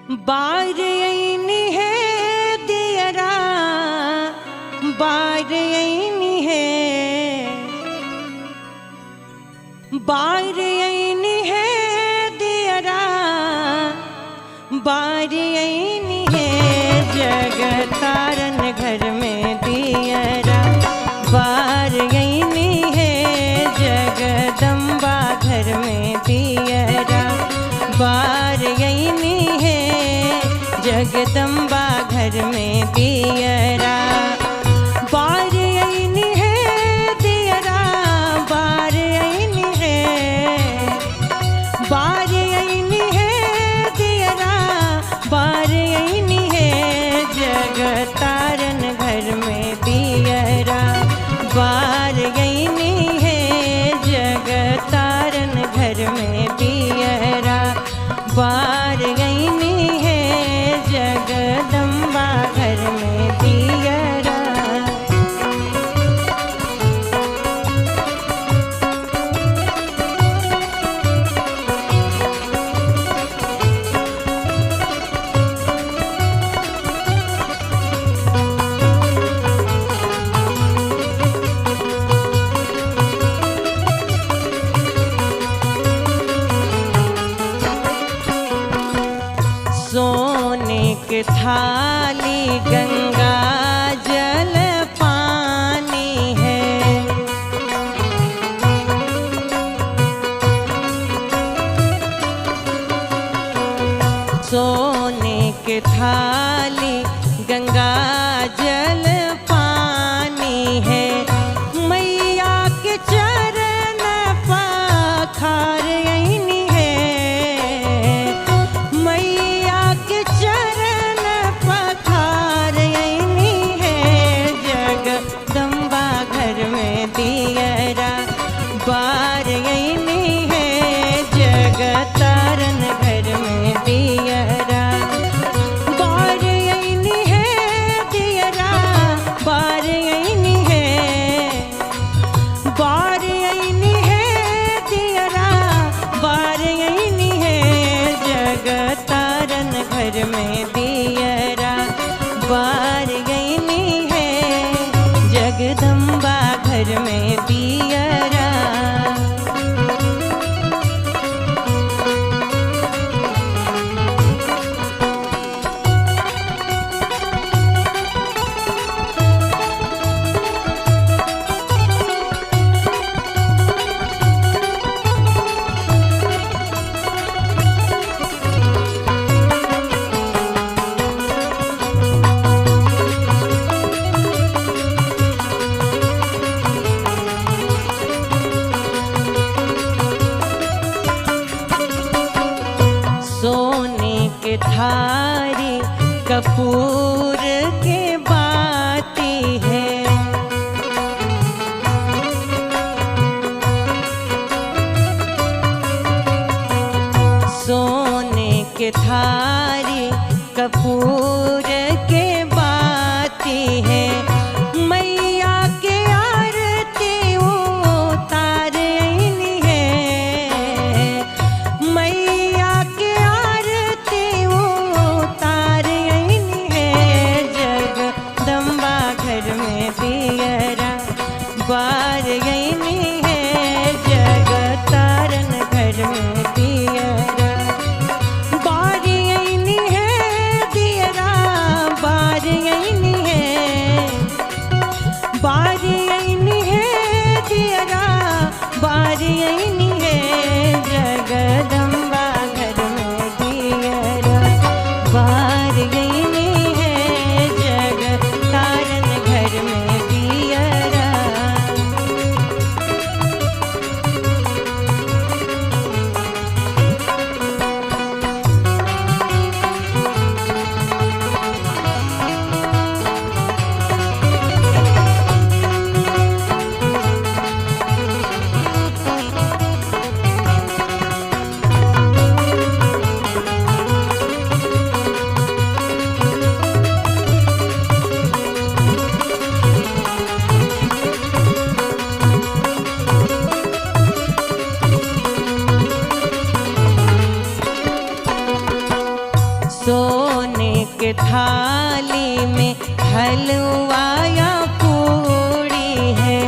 बार ऐनी है दियरा, बार ऐनी है, बार ऐनी है दियरा, बार ऐनी है जगतारन घर में दियरा, बार ऐनी है जगदम्बा घर में दियरा, बार ऐनी है जगदम्बा घर में दियरा, बार ऐनी है दियरा, बार ऐनी है, बार ऐनी है दियरा, बार ऐनी है जगतारन घर में दियरा, बार ऐनी है जगतारन घर में दियरा, बार ऐनी है जगदम्बा घर में दियरा। सोने की थाली गंगा जल पानी है, सोने की थाली गंगा जल पानी है, मैया के चरण पखार ऐनी है, मैया के चरण पखार ऐनी है जगदम्बा घर में दियरा, बार ऐनी है जगतारन घर में दियरा, बार ऐनी है दियरा, बार ऐनी है, बार ऐनी है दियरा, बार ऐनी है जगतारन घर में दियरा, बार ऐनी है जगदम्बा घर में दियरा। सोने के थारी कपूर के बाती है, सोने के थारी कपूर के बाती है, मैया के आरती उतार ऐनी है, मैया के आरती उतार ऐनी है जगदम्बा घर में दियरा, बार ऐनी है जगतारन घर में दियरा, बार ऐनी है दियरा, बार ऐनी है, सोने के थाली में हलवा या पूड़ी है।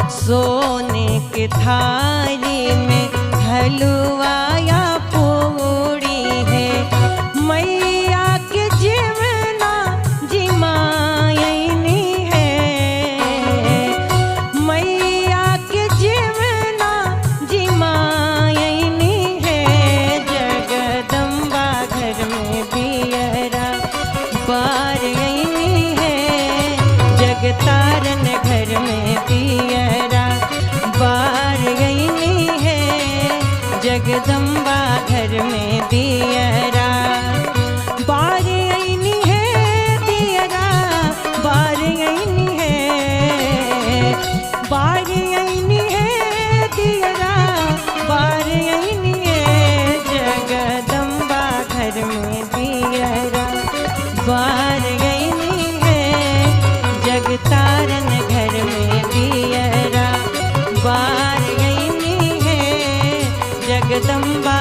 सोने के थाली में हलवा या पूड़ी है। मैया के जीवना जिमायनी है। मैया के जीवना जिमायनी है। जगदम्बा घर में पियरा बारयनी है। जगतारन घर में पियरा बारयनी है। जगदम्बा घर में दियरा बारयनी है। दियरा बारयनी है। बारयनी है। दियरा बारयनी है। जगदम्बा घर में दियरा बारयनी है। जगतारन घर में दियरा बारयनी है। जगदम्बा